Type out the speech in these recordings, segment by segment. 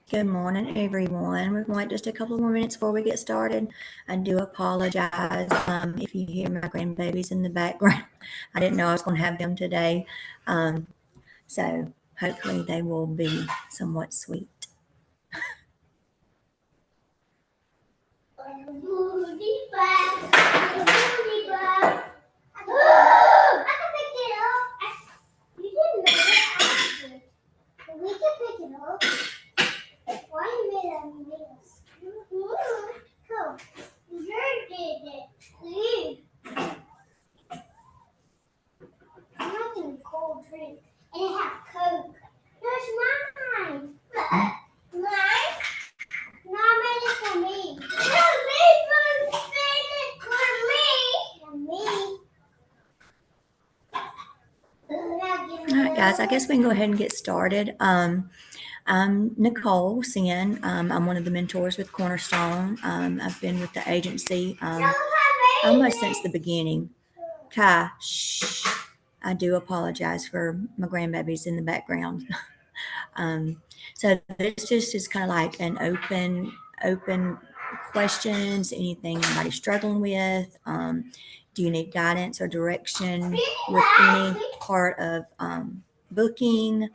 Good morning, everyone. We're going to wait just a couple more minutes before we get started. I do apologize if you hear my grandbabies in the background. I didn't know I was going to have them today. So hopefully they will be somewhat sweet. We can pick it up. Why you made a Cool. You did it. Leave. I'm making a cold drink. And it has Coke. There's mine. Mine? No, I made it for me. No, Nathan made it for me. For me. All right, guys, I guess we can go ahead and get started. I'm Nicole Senn. I'm one of the mentors with Cornerstone. I've been with the agency almost since the beginning. Kai, shh. I do apologize for my grandbabies in the background. So this just is kind of like an open questions, anything anybody's struggling with. Do you need guidance or direction with any part of booking?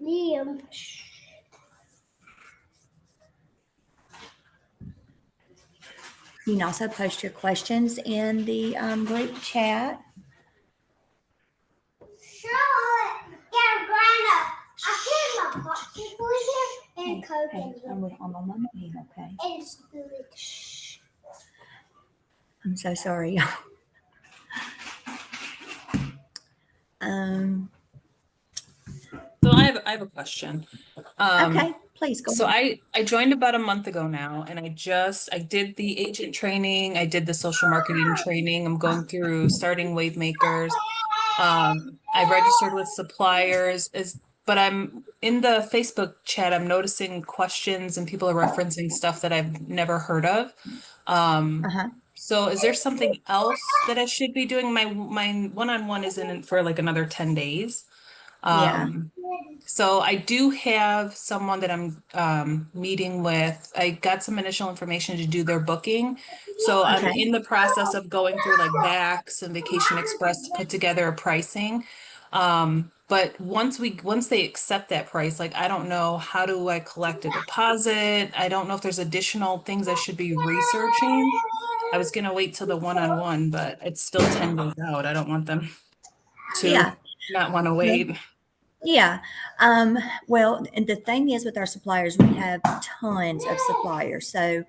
Liam. You can also post your questions in the group chat. And Coke Hey, I'm with my mama here, okay? and spinach. Shh. I'm so sorry, y'all. So I have a question. Okay, please go So ahead. I joined about a month ago now, and I did the agent training, I did the social marketing training. I'm going through starting wave makers. I registered with suppliers but I'm in the Facebook chat, I'm noticing questions and people are referencing stuff that I've never heard of. Uh-huh. So is there something else that I should be doing? My one-on-one isn't for like another 10 days. Yeah. So I do have someone that I'm meeting with. I got some initial information to do their booking. So I'm Okay. in the process of going through like Vax and Vacation Express to put together a pricing. But once they accept that price, like I don't know, how do I collect a deposit? I don't know if there's additional things I should be researching. I was gonna wait till the one-on-one, but it's still 10 days out. I don't want them to Yeah. not want to wait. Yeah. Well, and the thing is with our suppliers, we have tons of suppliers. So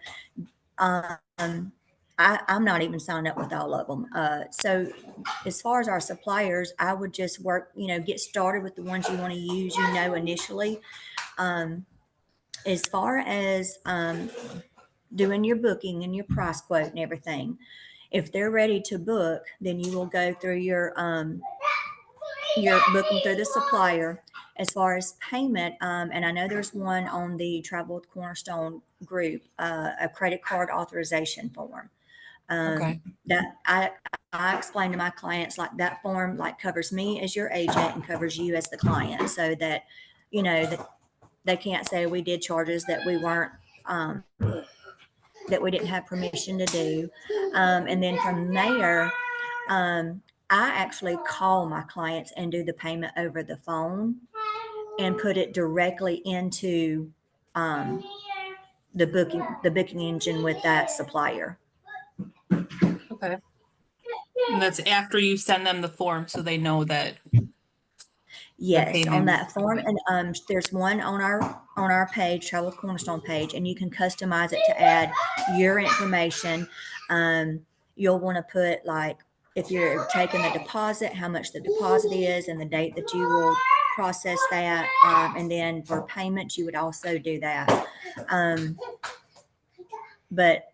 I'm not even signed up with all of them. So as far as our suppliers, I would just work, get started with the ones you want to use, initially. As far as doing your booking and your price quote and everything, if they're ready to book, then you will go through your booking through the supplier. As far as payment, and I know there's one on the Travel with Cornerstone group, a credit card authorization form. Okay. That I explain to my clients, like that form like covers me as your agent and covers you as the client, so that that they can't say we did charges that we weren't that we didn't have permission to do. And then from there, I actually call my clients and do the payment over the phone and put it directly into um, the booking engine with that supplier. Okay. And that's after you send them the form so they know that the Yes, on payment. that form, and there's one on our page, Travel with Cornerstone page, and you can customize it to add your information. You'll want to put, like, if you're taking the deposit, how much the deposit is, and the date that you will process that, and then for payments, you would also do that. But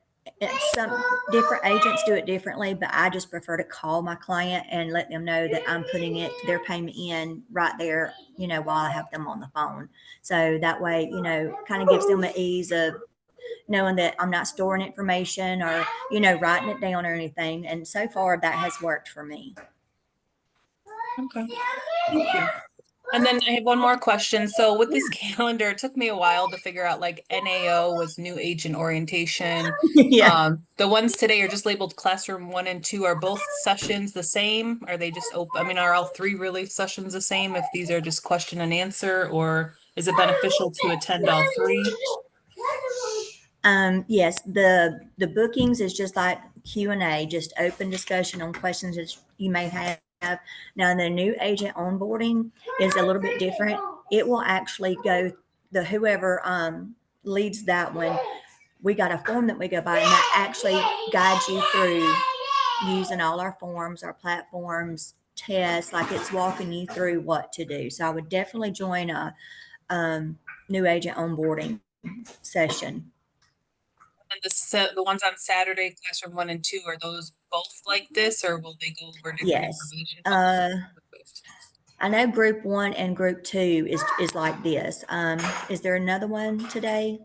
some different agents do it differently, but I just prefer to call my client and let them know that I'm putting their payment in right there, while I have them on the phone. So that way, kind of gives them an ease of knowing that I'm not storing information or, writing it down or anything. And so far that has worked for me. Okay. Thank you. And then I have one more question. So with this calendar, it took me a while to figure out like NAO was new agent orientation. Yeah. The ones today are just labeled classroom 1 and 2. Are both sessions the same? Are they just open? I mean, are all 3 really sessions the same if these are just question and answer, or is it beneficial to attend all 3? Yes, the bookings is just like Q&A, just open discussion on questions that you may have. Now, the new agent onboarding is a little bit different. It will actually go, the whoever leads that one, we got a form that we go by, and that actually guides you through using all our forms, our platforms, tests, like it's walking you through what to do. So I would definitely join a new agent onboarding session. And the ones on Saturday, classroom 1 and 2, are those both like this, or will they go over different Yes. information? I know group 1 and group 2 is like this. Is there another one today?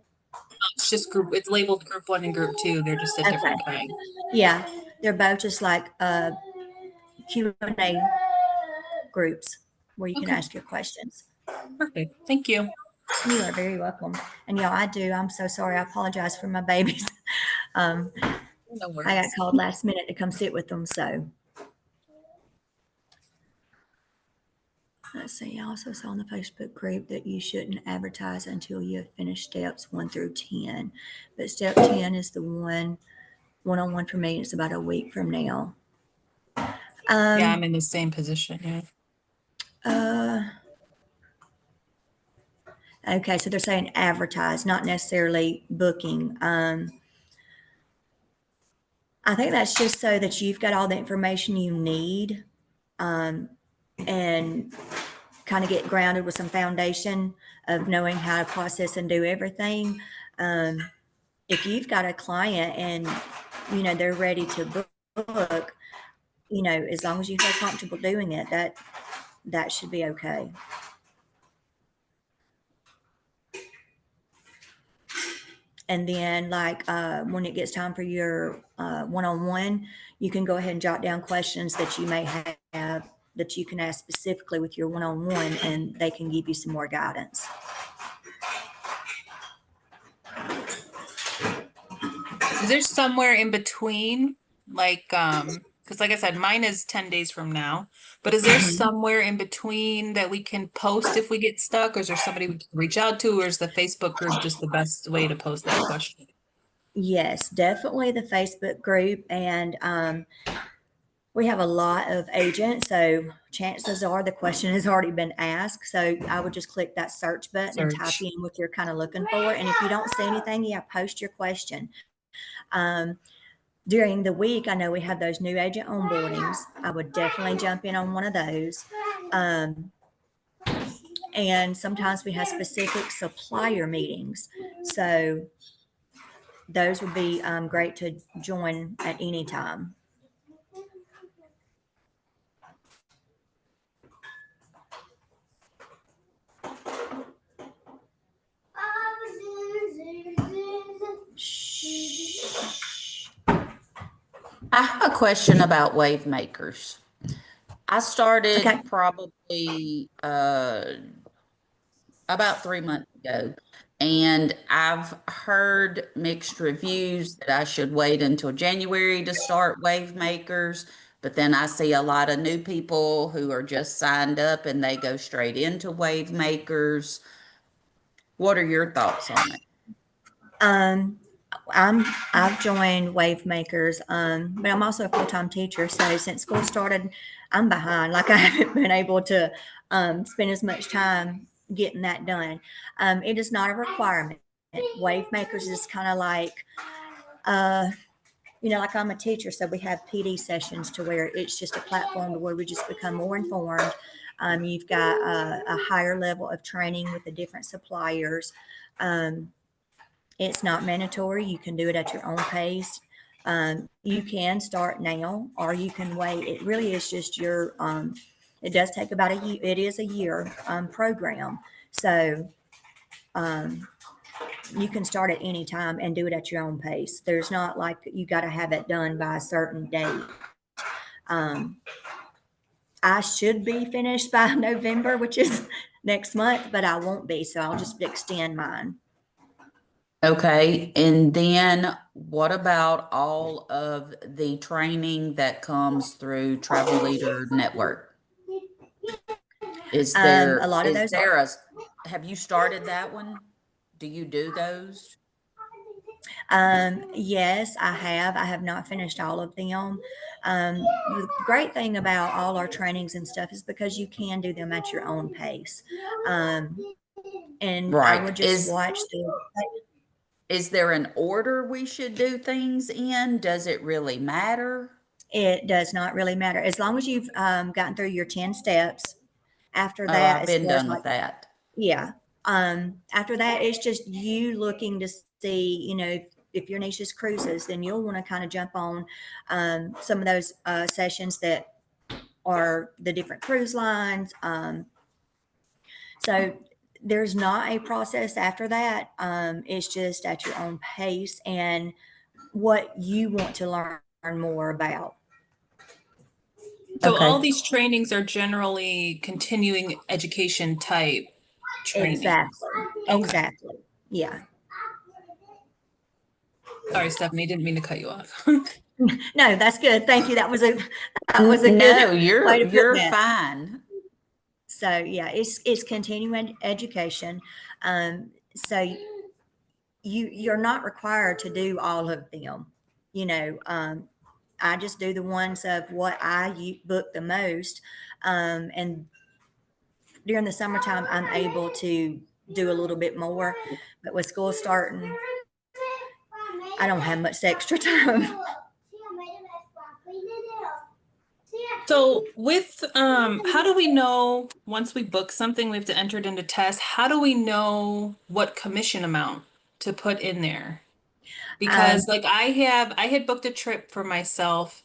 It's just it's labeled group 1 and group 2. They're just a Okay. different kind. Yeah, they're both just like Q&A groups where you can Okay. ask your questions. Perfect. Thank you. You are very welcome. And yeah, I'm so sorry. I apologize for my babies. No I got worries. called last minute to come sit with them. So let's see. I also saw in the Facebook group that you shouldn't advertise until you have finished steps 1 through 10. But step 10 is the one-on-one for me. It's about a week from now. Yeah, I'm in the same position. Yeah. Okay, so they're saying advertise, not necessarily booking. I think that's just so that you've got all the information you need, and kind of get grounded with some foundation of knowing how to process and do everything. If you've got a client and they're ready to book, as long as you feel comfortable doing it, that should be okay. And then like when it gets time for your one-on-one, you can go ahead and jot down questions that you may have that you can ask specifically with your one-on-one, and they can give you some more guidance. Is there somewhere in between, like, because like I said, mine is 10 days from now, but is there somewhere in between that we can post if we get stuck, or is there somebody we can reach out to, or is the Facebook group just the best way to post that question? Yes, definitely the Facebook group. And we have a lot of agents, so chances are the question has already been asked. So I would just click that search button and type Search. in what you're kind of looking for. And if you don't see anything, yeah, post your question. During the week, I know we have those new agent onboardings. I would definitely jump in on one of those. And sometimes we have specific supplier meetings. So those would be great to join at any time. I have a question about wave makers. I started Okay. probably about 3 months ago, and I've heard mixed reviews that I should wait until January to start wave makers. But then I see a lot of new people who are just signed up and they go straight into wave makers. What are your thoughts on it? I've joined Wave Makers, but I'm also a full-time teacher. So since school started, I'm behind. Like I haven't been able to spend as much time getting that done. It is not a requirement. Wave Makers is kind of like, like I'm a teacher, so we have PD sessions to where it's just a platform to where we just become more informed. You've got a higher level of training with the different suppliers. It's not mandatory. You can do it at your own pace. You can start now, or you can wait. It really is just your. It does take about a year. It is a year program. So you can start at any time and do it at your own pace. There's not like you got to have it done by a certain date. Um, I should be finished by November, which is next month, but I won't be. So I'll just extend mine. Okay, and then what about all of the training that comes through Travel Leader Network? A lot of those are. Have you started that one? Do you do those? Yes, I have. I have not finished all of them. The great thing about all our trainings and stuff is because you can do them at your own pace. Um, and I Right. would just watch the. Is there an order we should do things in? Does it really matter? It does not really matter as long as you've gotten through your 10 steps. After Oh, that, I've as been far as done like, with that. yeah. After that, it's just you looking to see, if your niche is cruises, then you'll want to kind of jump on some of those sessions that are the different cruise lines. So there's not a process after that. It's just at your own pace and what you want to learn more about. So all Okay. these trainings are generally continuing education type trainings. Exactly. Okay. Exactly. Yeah. Sorry, Stephanie, didn't mean to cut you off. No, that's good. Thank you. That was a good No, way to put you're that. fine. So yeah, it's continuing education. So you're not required to do all of them. I just do the ones of what I book the most, and during the summertime I'm able to do a little bit more. But with school starting, I don't have much extra time. So with how do we know once we book something, we have to enter it into test? How do we know what commission amount to put in there? Um, Because like I had booked a trip for myself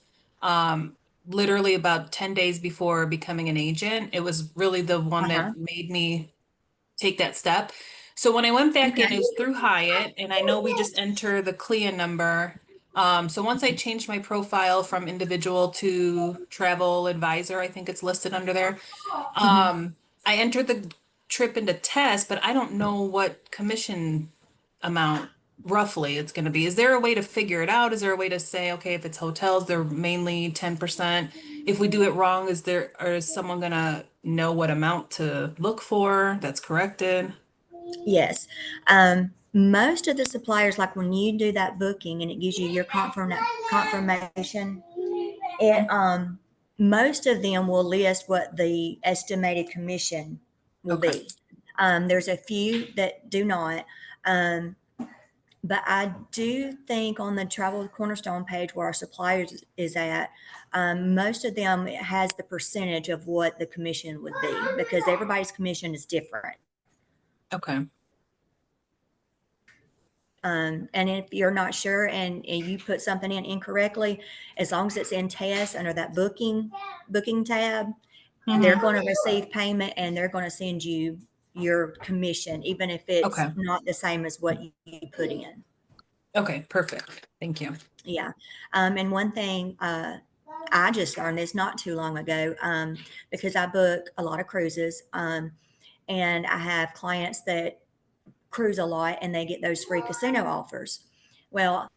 literally about 10 days before becoming an agent. It was really the one uh-huh. that made me take that step. So when I went back in, it Okay. was through Hyatt, and I know we just enter the CLIA number. So once I changed my profile from individual to travel advisor, I think it's listed under there. Mhm. I entered the trip into test, but I don't know what commission amount roughly it's going to be. Is there a way to figure it out? Is there a way to say, okay, if it's hotels, they're mainly 10%. If we do it wrong, or is someone going to know what amount to look for that's corrected? Yes. Most of the suppliers, like when you do that booking and it gives you your confirmation, it most of them will list what the estimated commission will Okay. be. There's a few that do not. Um, but I do think on the Travel Cornerstone page where our suppliers is at, most of them it has the percentage of what the commission would be because everybody's commission is different. Okay. And if you're not sure and you put something in incorrectly, as long as it's in test under that booking tab, they're Mhm. going to receive payment and they're going to send you your commission, even if it's Okay. not the same as what you put in. Okay. Perfect. Thank you. Yeah. And one thing I just learned this not too long ago because I book a lot of cruises and I have clients that cruise a lot and they get those free casino offers. Well,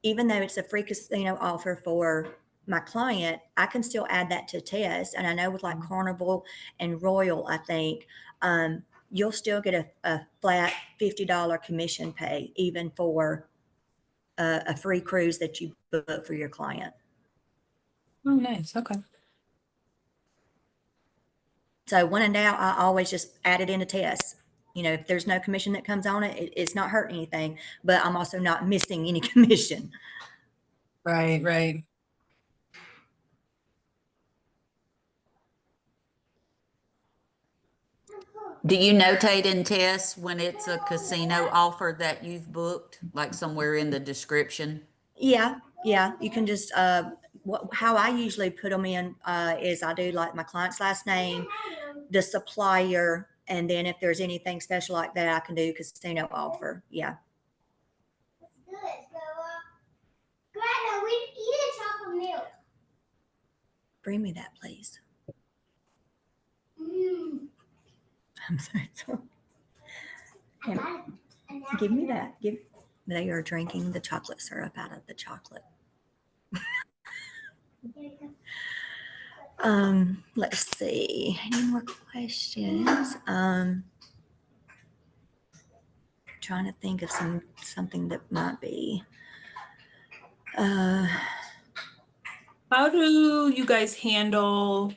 even though it's a free casino offer for my client, I can still add that to test. And I know with like Carnival and Royal, I think you'll still get a flat $50 commission pay, even for a free cruise that you book for your client. Oh, nice. Okay. So when in doubt, I always just add it into test. If there's no commission that comes on it, it's not hurting anything, but I'm also not missing any commission. Right. Right. Do you notate in tests when it's a casino offer that you've booked, like somewhere in the description? Yeah, yeah. You can just how I usually put them in is I do like my client's last name, the supplier, And then if there's anything special like that, I can do casino offer. Yeah. It's good. So, Greta, we eat chocolate milk. Bring me that, please. Mmm. I'm so sorry. I got it. Give me that. They are drinking the chocolate syrup out of the chocolate. Let's see. Any more questions? Trying to think of something that might be. How do you guys handle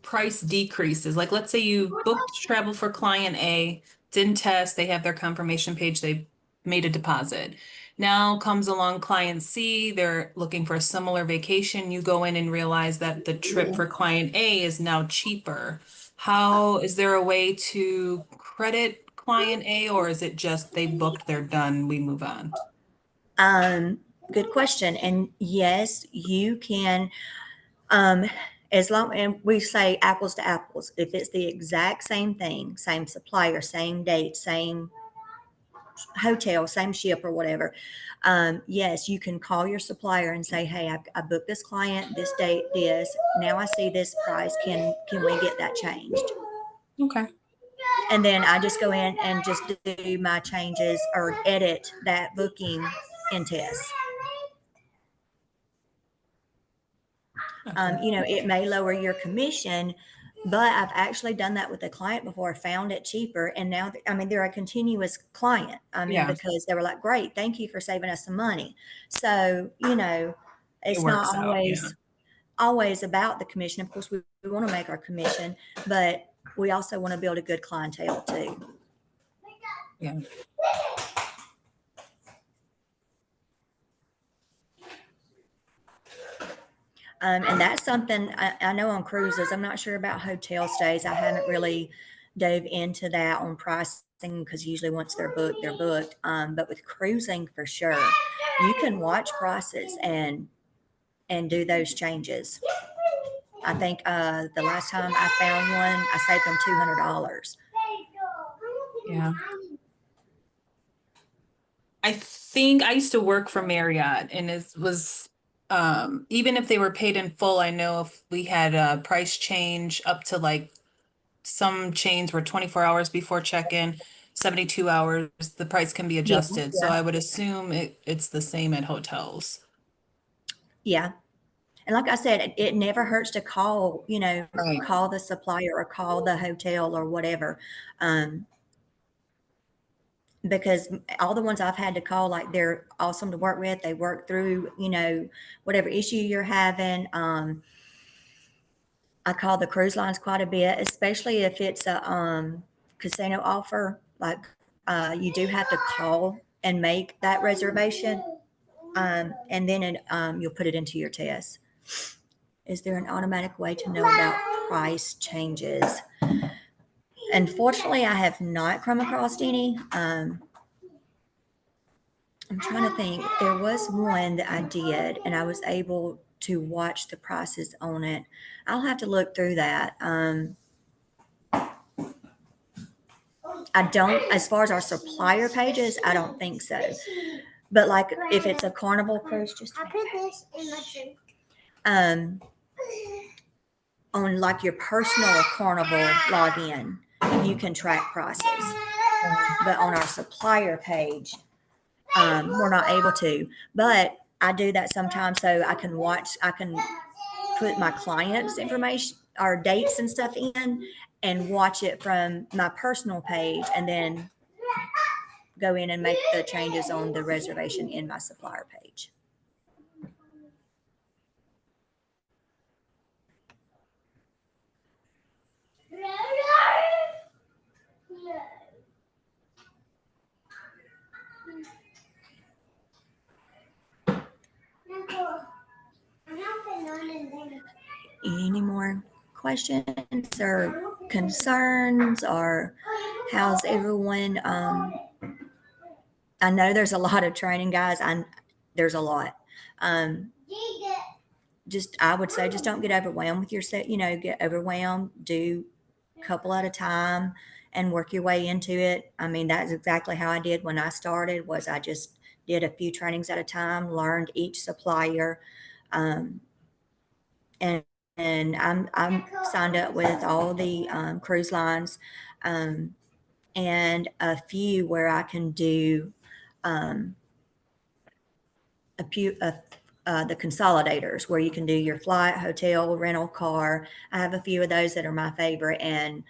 price decreases? Like, let's say you booked travel for client A, didn't test, they have their confirmation page, they made a deposit. Now comes along client C, they're looking for a similar vacation. You go in and realize that the trip for client A is now cheaper. How is there a way to credit client A, or is it just they booked, they're done, we move on? Good question. And yes, you can, as long, and we say apples to apples, if it's the exact same thing, same supplier, same date, same hotel, same ship or whatever. Yes, you can call your supplier and say, hey, I booked this client, this date, this, now I see this price. Can we get that changed? Okay. And then I just go in and just do my changes or edit that booking in Test. It may lower your commission, but I've actually done that with a client before, found it cheaper. And now, they're a continuous client. Yeah. Because they were like, great, thank you for saving us some money. So, it's works not out, always about the commission. Of course, we want to make our commission, but we also want to build a good clientele too. Yeah. And that's something I know on cruises. I'm not sure about hotel stays. I haven't really dove into that on pricing because usually once they're booked, they're booked. But with cruising, for sure, you can watch prices and do those changes. I think the last time I found one, I saved them $200. Yeah. I think I used to work for Marriott, and it was even if they were paid in full, I know if we had a price change up to like some chains were 24 hours before check-in, 72 hours, the price can be adjusted. So I would assume it's the same at hotels. Yeah. And like I said, it never hurts to call, Right. call the supplier or call the hotel or whatever. Because all the ones I've had to call, like, they're awesome to work with. They work through, whatever issue you're having. I call the cruise lines quite a bit, especially if it's a casino offer. Like, you do have to call and make that reservation, and then you'll put it into your test. Is there an automatic way to know about price changes? Unfortunately, I have not come across any. I'm trying to think. There was one that I did, and I was able to watch the prices on it. I'll have to look through that. I don't, as far as our supplier pages, I don't think so. But like if it's a Carnival cruise, just I put this in my drink. On like your personal Carnival login, you can track prices. But on our supplier page, we're not able to. But I do that sometimes so I can put my clients' information or dates and stuff in and watch it from my personal page and then go in and make the changes on the reservation in my supplier page. Any more questions or concerns, or how's everyone? I know there's a lot of training, guys. There's a lot. I would say just don't get overwhelmed with your set. Get overwhelmed. Do couple at a time and work your way into it. I mean, that's exactly how I did when I started. Was I just did a few trainings at a time, learned each supplier, um, and I'm signed up with all the cruise lines, um, and a few where I can do um, a few of the consolidators where you can do your flight, hotel, rental car. I have a few of those that are my favorite, and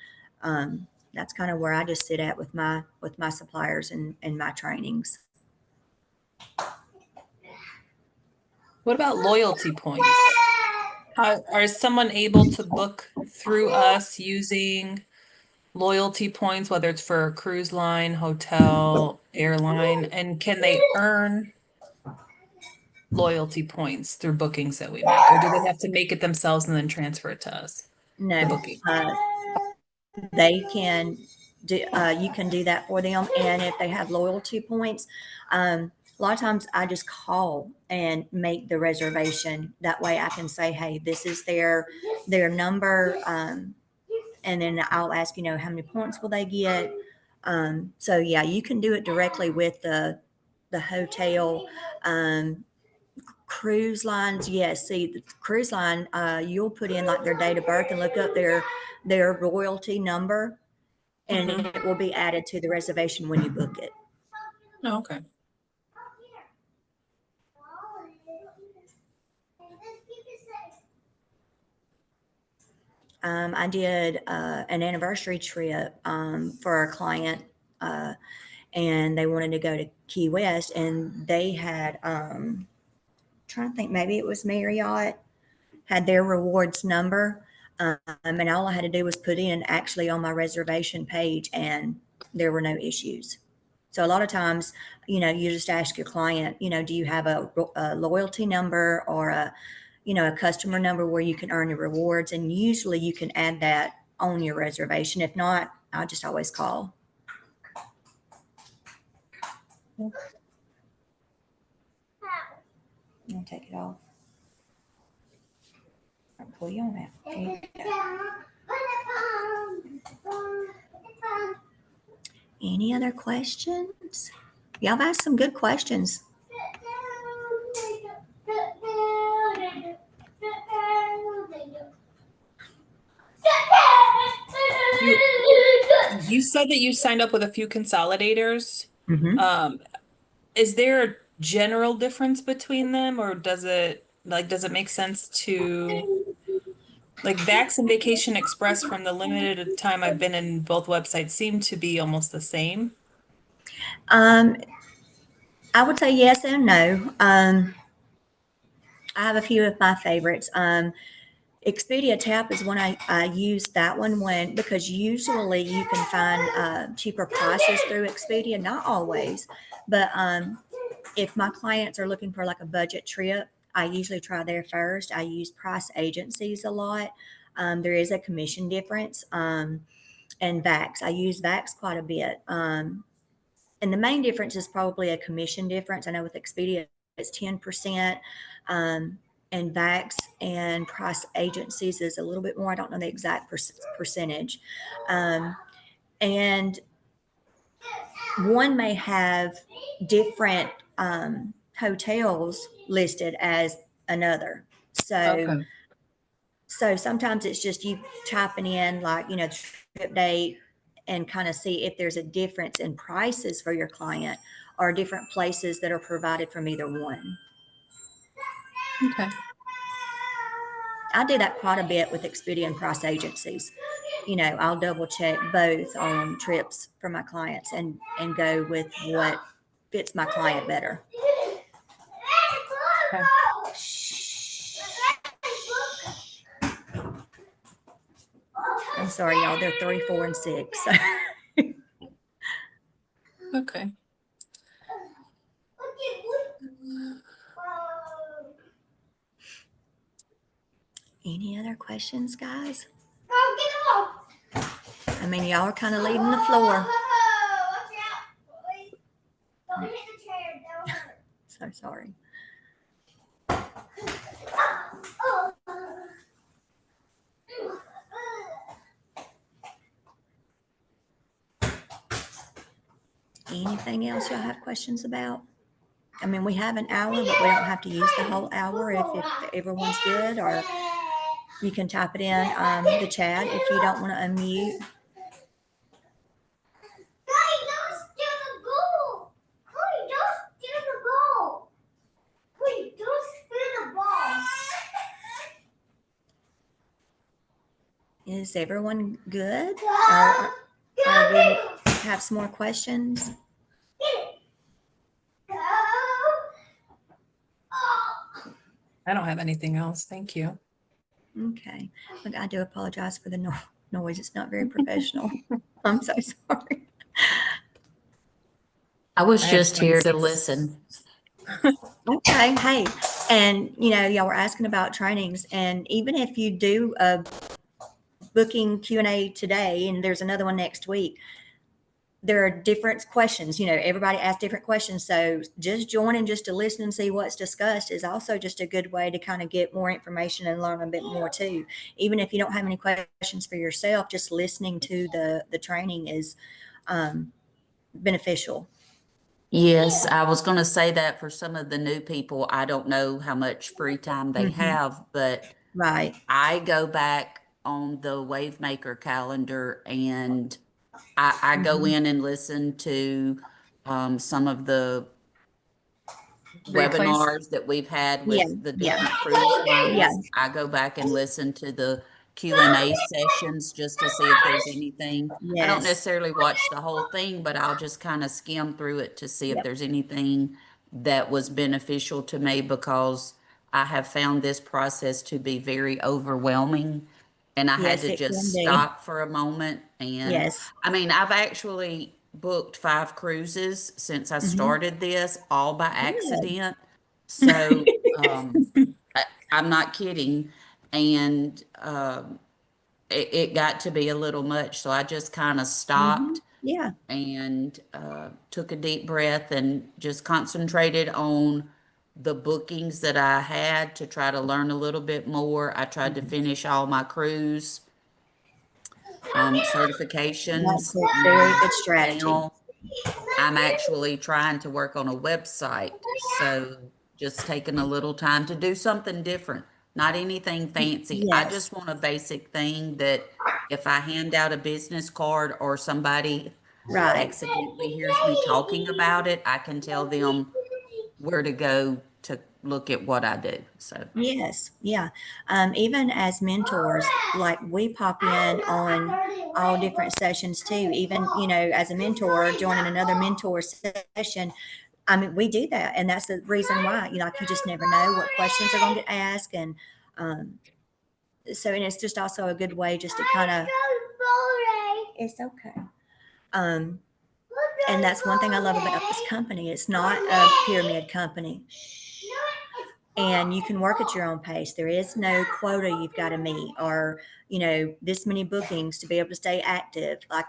that's kind of where I just sit at with my suppliers and my trainings. What about loyalty points? Is someone able to book through us using loyalty points, whether it's for a cruise line, hotel, airline, and can they earn loyalty points through bookings that we make, or do they have to make it themselves and then transfer it to us, the No, booking? they can do. You can do that for them, and if they have loyalty points, a lot of times I just call and make the reservation. That way, I can say, "Hey, this is their number," and then I'll ask, how many points will they get? So yeah, you can do it directly with the hotel. Cruise lines, yes. See, the cruise line, you'll put in like their date of birth and look up their royalty number, and Mhm. it will be added to the reservation when you book it. Oh, okay. I did an anniversary trip for a client, and they wanted to go to Key West, and they had trying to think, maybe it was Marriott had their rewards number, and all I had to do was put in actually on my reservation page, and there were no issues. So a lot of times, you just ask your client, do you have a loyalty number or a customer number where you can earn your rewards, and usually you can add that on your reservation. If not, I'll just always call. I'll take it off. I'll pull you on that. There you go. Any other questions? Y'all have asked some good questions. You said that you signed up with a few consolidators. Mhm. Is there a general difference between them, or does it make sense to like Vax and Vacation Express from the limited time I've been in both websites seem to be almost the same? Um, I would say yes and no. I have a few of my favorites. Expedia Tap is one I use that one because usually you can find cheaper prices through Expedia. Not always, but if my clients are looking for like a budget trip, I usually try there first. I use price agencies a lot. There is a commission difference. And Vax, I use Vax quite a bit. And the main difference is probably a commission difference. I know with Expedia it's 10%, and Vax and price agencies is a little bit more. I don't know the exact percentage. And one may have different hotels listed as another. So Okay. so sometimes it's just you typing in like, trip date and kind of see if there's a difference in prices for your client or different places that are provided from either one. Okay. I do that quite a bit with Expedia and price agencies. I'll double check both on trips for my clients and go with what fits my client better. Okay. I'm sorry, y'all. They're 3, 4, and 6. Okay. Any other questions, guys? I mean, y'all are kind of leading the floor. So sorry. anything else y'all have questions about? I mean, we have an hour, but we don't have to use the whole hour if everyone's good, or you can type it in the chat if you don't want to unmute. Daddy, don't steal the goal. Chloe, don't steal the ball. Chloe, don't steal the ball. Is everyone good? Or we have some more questions? I don't have anything else. Thank you. Okay. Look, I do apologize for the noise. It's not very professional. I'm so sorry. I was I have just here to 26. listen. Okay. Hey, and y'all were asking about trainings, and even if you do a booking Q&A today and there's another one next week, there are different questions. Everybody asks different questions. So just joining just to listen and see what's discussed is also just a good way to kind of get more information and learn a bit more too. Even if you don't have any questions for yourself, just listening to the training is beneficial. Yes, I was going to say that for some of the new people, I don't know how much free time they have, but Right. I go back on the Wavemaker calendar and I go in and listen to some of the Replays. webinars that we've had Yeah. with the Yeah. different cruise Yeah. lines. I go back and listen to the Q&A sessions just to see if there's anything. I don't Yes. necessarily watch the whole thing, but I'll just kind of skim through it to see if Yep. there's anything that was beneficial to me, because I have found this process to be very overwhelming. And I had Yes, to it just can be. stop for a moment. And Yes. I mean, I've actually booked 5 cruises since I Mhm. started this, all by Good. accident. So I'm not kidding. And it got to be a little much. So I just kind of stopped Yeah. and took a deep breath and just concentrated on the bookings that I had to try to learn a little bit more. I tried to finish all my cruise That's certifications, a very and good strategy. now I'm actually trying to work on a website. So just taking a little time to do something different, not anything fancy. I Yes. just want a basic thing that if I hand out a business card or somebody Right. accidentally hears me talking about it, I can tell them where to go to look at what I do. So Yes. Yeah. Even as mentors, like we pop in on all different sessions too. Even, as a mentor, joining another mentor session. I mean, we do that. And that's the reason why, like you just never know what questions are going to get asked. And and it's just also a good way just to kind of, it's okay. And that's one thing I love about this company. It's not a pyramid company. And you can work at your own pace. There is no quota you've got to meet, or, this many bookings to be able to stay active. Like,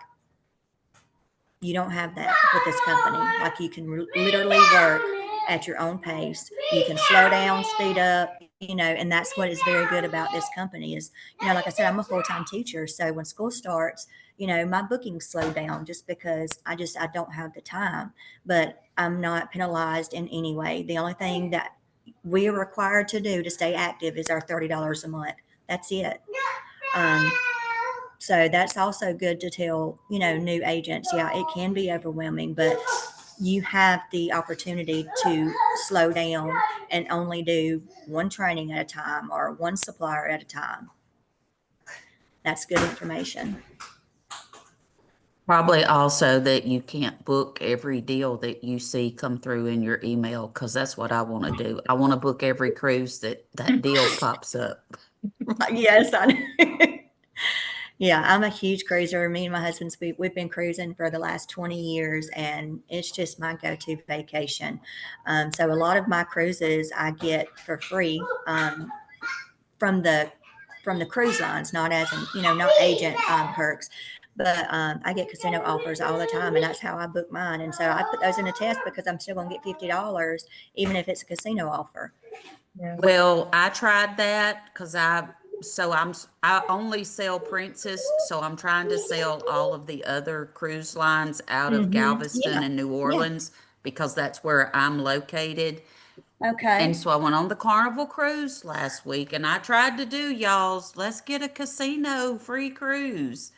you don't have that with this company. Like, you can literally work at your own pace. You can slow down, speed up, and that's what is very good about this company is, like I said, I'm a full-time teacher. So when school starts, my bookings slow down just because I don't have the time, but I'm not penalized in any way. The only thing that we are required to do to stay active is our $30 a month. That's it. So that's also good to tell, new agents. Yeah, it can be overwhelming, but you have the opportunity to slow down and only do one training at a time or one supplier at a time. That's good information. probably also that you can't book every deal that you see come through in your email, because that's what I want to do. I want to book every cruise that deal pops up. Yes, I know. Yeah, I'm a huge cruiser. Me and my husband, we've been cruising for the last 20 years, and it's just my go-to vacation. So a lot of my cruises I get for free from the cruise lines, not as not agent perks, but I get casino offers all the time, and that's how I book mine. And so I put those in a test because I'm still going to get $50, even if it's a casino offer. Yeah. Well, I tried that because I I only sell Princess, so I'm trying to sell all of the other cruise lines out of Yeah, Galveston and New yeah, Orleans because that's where I'm located. And okay. so I went on the Carnival cruise last week and I tried to do y'all's let's get a casino free cruise.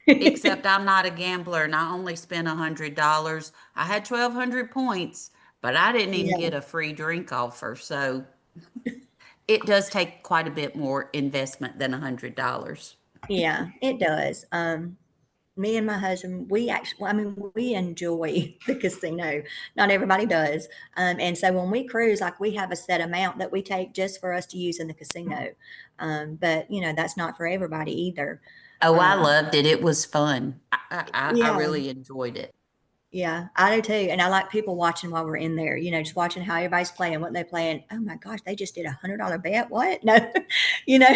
Except I'm not a gambler and I only spent $100. I had 1,200 points, but I didn't even Yeah, get a free drink offer. So it does take quite a bit more investment than $100. yeah, it does. Me and my husband, we actually, well, I mean, we enjoy the casino. Not everybody does. And so when we cruise, like we have a set amount that we take just for us to use in the casino. But you know, that's not for everybody either. Oh, I Um, loved it. It was fun. I yeah, really enjoyed it. yeah, I do too. And I like people watching while we're in there, you know, just watching how everybody's playing, what they're playing. Oh my gosh, they just did $100 bet. What? No, you know,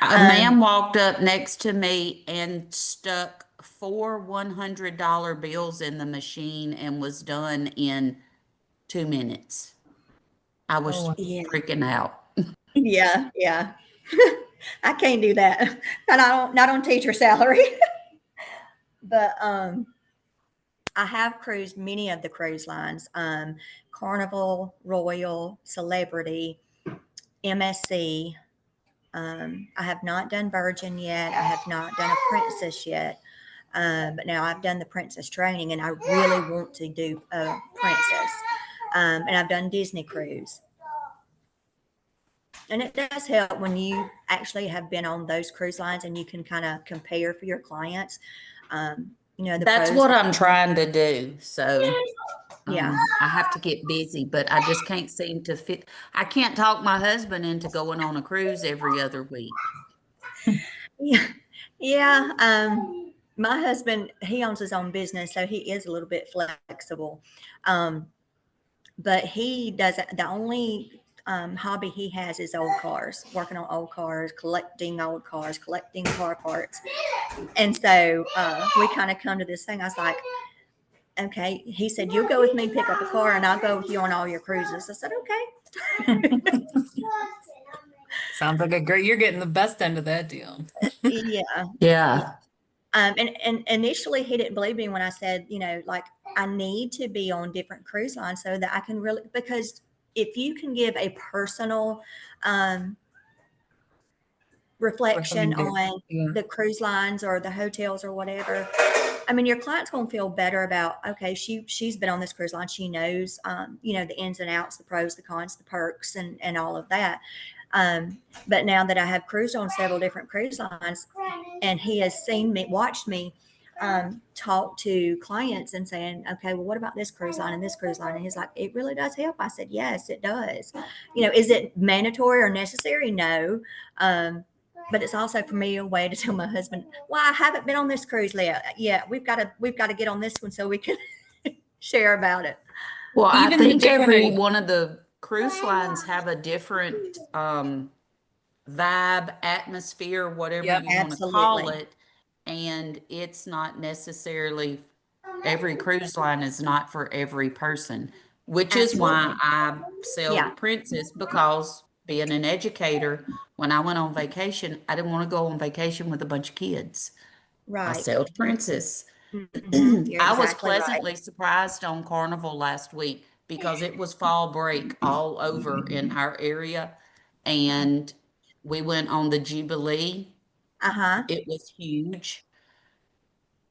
A um, man walked up next to me and stuck four $100 bills in the machine and was done in 2 minutes. I Oh, was wow. yeah, freaking out. yeah, yeah. I can't do that. Not on teacher salary. But I have cruised many of the cruise lines, Carnival, Royal, Celebrity, MSC. I have not done Virgin yet. I have not done a Princess yet. But now I've done the Princess training and I really want to do a Princess. And I've done Disney Cruise. And it does help when you actually have been on those cruise lines and you can kind of compare for your clients, you know, the That's pros, what the I'm cons. trying to do. So Yeah. I have to get busy, but I just can't seem to fit. I can't talk my husband into going on a cruise every other week. Yeah. Yeah. My husband, he owns his own business, so he is a little bit flexible. Um, but he doesn't, the only hobby he has is old cars, working on old cars, collecting old cars, collecting car parts. And so we kind of come to this thing. I was like, okay. He said, "You'll go with me, pick up a car, and I'll go with you on all your cruises." I said, okay. Sounds like a great, you're getting the best end of that deal. Yeah. Yeah. Yeah. And initially he didn't believe me when I said, you know, like I need to be on different cruise lines so that I can really, because if you can give a personal um, reflection Recommended. on Yeah. the cruise lines or the hotels or whatever, I mean, your client's going to feel better about, okay, she's been on this cruise line. She knows, you know, the ins and outs, the pros, the cons, the perks, and all of that. But now that I have cruised on several different cruise lines, and he has seen me, watched me talk to clients and saying, okay, well, what about this cruise line and this cruise line? And he's like, it really does help. I said, yes, it does. You know, is it mandatory or necessary? No. But it's also for me a way to tell my husband, well, I haven't been on this cruise yet. Yeah, we've got to get on this one so we can share about it. Well, I Even the think different, every one of the cruise lines have a different vibe, atmosphere, whatever yep. you want to call Absolutely. it. And it's not necessarily, every cruise line is not for every person, which is why Absolutely. I sailed Yeah. Princess because being an educator, when I went on vacation, I didn't want to go on vacation with a bunch of kids. I Right. sailed Princess. You're I was exactly right. pleasantly surprised on Carnival last week because it was fall break all over in our area. And we went on the Jubilee. Uh-huh. It was huge.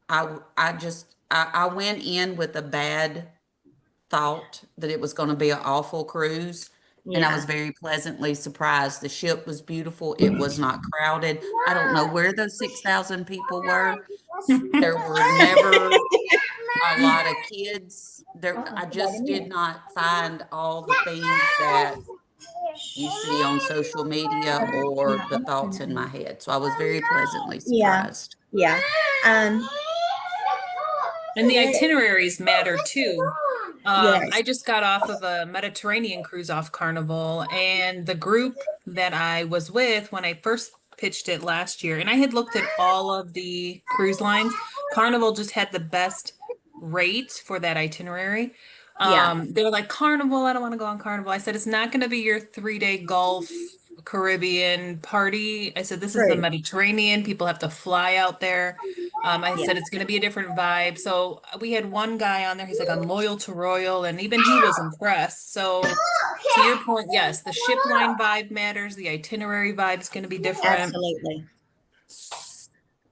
I went in with a bad thought that it was going to be an awful cruise. And I was Yeah. very pleasantly surprised. The ship was beautiful. It was not crowded. I don't know where those 6,000 people were. There were never a lot of kids. There, I Wait a just did minute. not find all the things that you see on social media or the thoughts in my head. So I was very pleasantly Yeah. surprised. Yeah. Um, And the it, itineraries matter too. yes. I just got off of a Mediterranean cruise off Carnival, and the group that I was with when I first pitched it last year, and I had looked at all of the cruise lines, Carnival just had the best rate for that itinerary. Yeah. They were like, Carnival, I don't want to go on Carnival. I said, it's not going to be your 3-day golf Caribbean party. I said, this is the True. Mediterranean. People have to fly out there. I said, it's going to be a different vibe. So we had one guy on there. He's like, I'm loyal to Royal. And even he was impressed. So to your point, yes, the ship line vibe matters. The itinerary vibe is going to be different. Absolutely.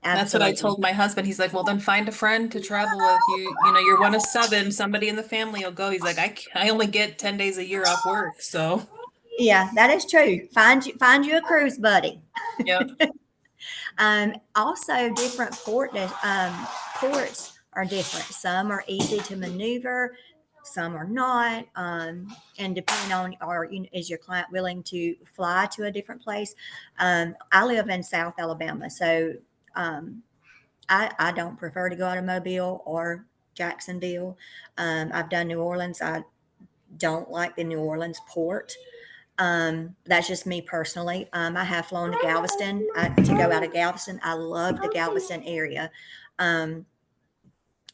That's what I told my husband. He's like, well, then find a friend to travel with you. You know, you're one of 7. Somebody in the family will go. He's like, I only get 10 days a year off work. So Yeah, that is true. Find you a cruise buddy. yeah. Also, different ports are different. Some are easy to maneuver, some are not. And depending on, is your client willing to fly to a different place? I live in South Alabama, so I don't prefer to go out of Mobile or Jacksonville. I've done New Orleans. I don't like the New Orleans port. That's just me personally. I have flown to Galveston to go out of Galveston. I love the Galveston area.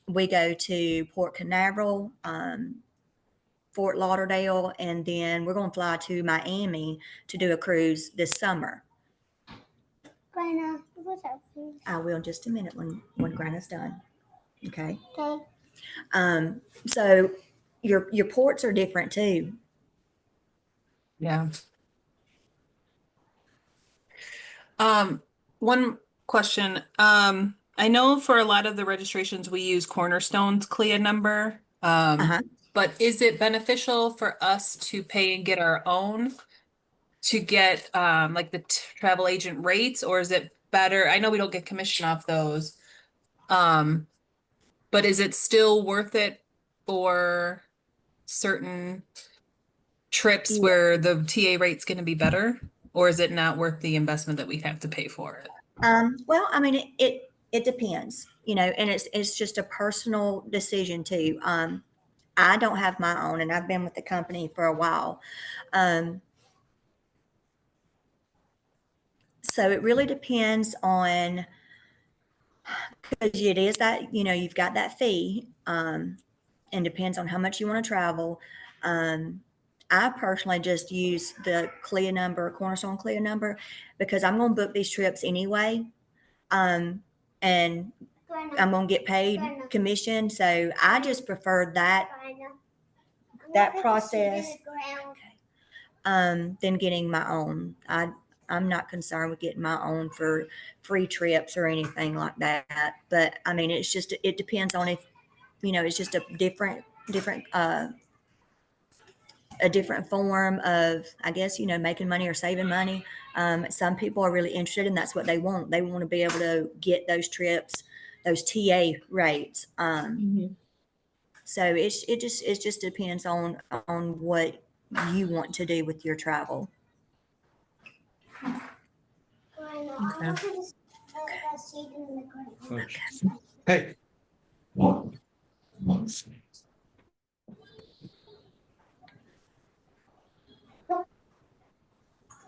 We go to Port Canaveral, Fort Lauderdale, and then we're going to fly to Miami to do a cruise this summer. Grandma, what's up, please? I will in just a minute when Grandma's done. Okay. Okay. So your ports are different too. Yeah. One question. I know for a lot of the registrations we use Cornerstone's CLIA number. But is it beneficial for us to pay and get our own to get like the travel agent rates, or is it better? I know we don't get commission off those. But is it still worth it for certain trips Yeah. where the TA rate's going to be better, or is it not worth the investment that we have to pay for it? Well, I mean, it depends, and it's just a personal decision too. I don't have my own, and I've been with the company for a while. So it really depends on, because it is that, you've got that fee, and depends on how much you want to travel. I personally just use the CLIA number, Cornerstone CLIA number, because I'm going to book these trips anyway. And Grandma, I'm going to get paid commission. So I just prefer that Grandma. that I'm gonna put the process seed in the ground. than getting my own. I'm not concerned with getting my own for free trips or anything like that. But I mean, it depends on if, it's just a different a different form of, I guess, making money or saving money. Some people are really interested, and that's what they want. They want to be able to get those trips, those TA rates. So it just depends on what you want to do with your travel. Grandma, I'm gonna put the seed in the ground. Hey.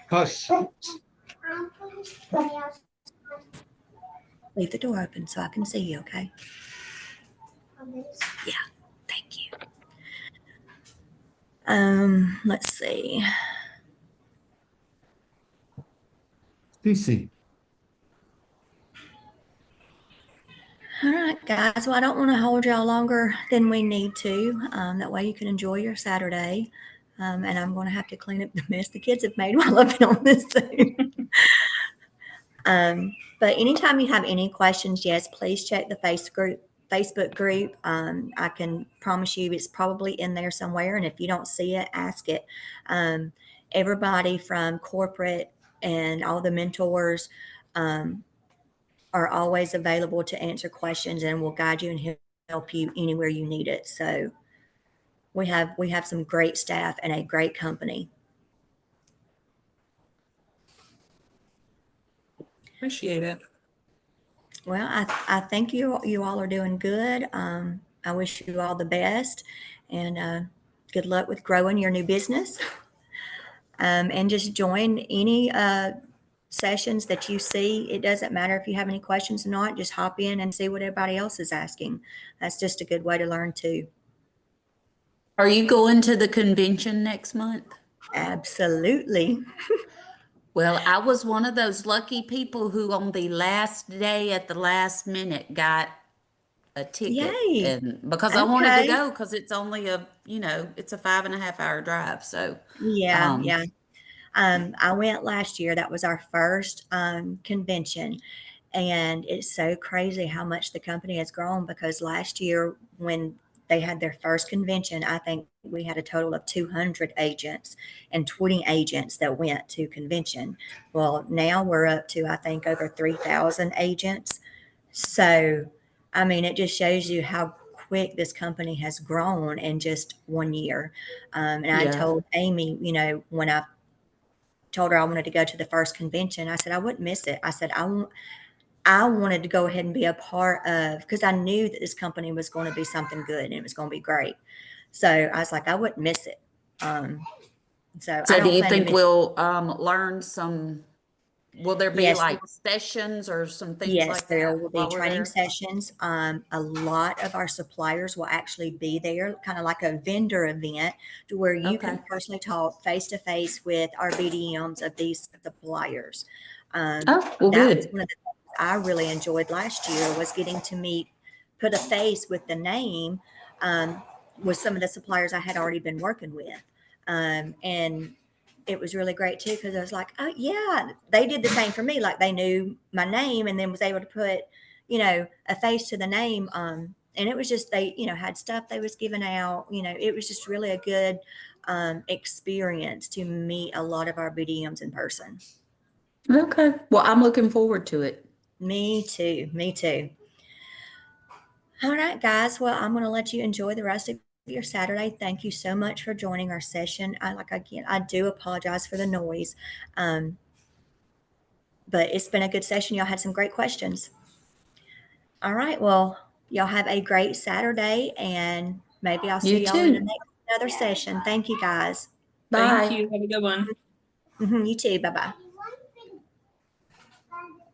Hush. I'm putting the outside. Leave the door open so I can see you, okay? on this. Thank you. Let's see. Cece. All right, guys. Well, I don't want to hold y'all longer than we need to. That way you can enjoy your Saturday. And I'm going to have to clean up the mess the kids have made while I've been on this Zoom. But anytime you have any questions, yes, please check the Facebook group. I can promise you it's probably in there somewhere. And if you don't see it, ask it. Everybody from corporate and all the mentors are always available to answer questions, and will guide you and help you anywhere you need it. So we have some great staff and a great company. Appreciate it. Well, I think you all are doing good. I wish you all the best, and good luck with growing your new business. And just join any sessions that you see. It doesn't matter if you have any questions or not. Just hop in and see what everybody else is asking. That's just a good way to learn too. Are you going to the convention next month? Absolutely. Well, I was one of those lucky people who on the last day at the last minute got a ticket, Yay. and because I wanted to Okay. go because it's only it's a 5.5 hour drive. So, Yeah, um, yeah. I went last year. That was our first convention. And it's so crazy how much the company has grown because last year, when they had their first convention, I think we had a total of 200 agents and 20 agents that went to convention. Well, now we're up to, I think, over 3,000 agents. So, I mean, it just shows you how quick this company has grown in just 1 year. And I yeah. told Amy, when I told her I wanted to go to the first convention, I said I wouldn't miss it. I said I wanted to go ahead and be a part of because I knew that this company was going to be something good and it was going to be great. So I was like, I wouldn't miss it. Um, so I So, do don't you plan to think miss. we'll learn some? Will there be Yes, like sessions or some things yes, like there that will be while we're training there? sessions. A lot of our suppliers will actually be there, kind of like a vendor event, to where you Okay. can personally talk face to face with our BDMs of these suppliers. Oh, well, That was good. one of the things I really enjoyed last year was getting to put a face with the name um, with some of the suppliers I had already been working with, and it was really great too because I was like, oh yeah, they did the same for me. Like they knew my name and then was able to put, a face to the name. And it was just they, had stuff they was giving out. It was just really a good experience to meet a lot of our BDMs in person. Okay. Well, I'm looking forward to it. Me too. Me too. All right, guys. Well, I'm going to let you enjoy the rest of your Saturday. Thank you so much for joining our session. I do apologize for the noise. Um, but it's been a good session. Y'all had some great questions. All right. Well, y'all have a great Saturday and maybe I'll You see y'all in the too. next another session. Thank you guys. Thank Bye. you. Have a good one. You too. Bye bye.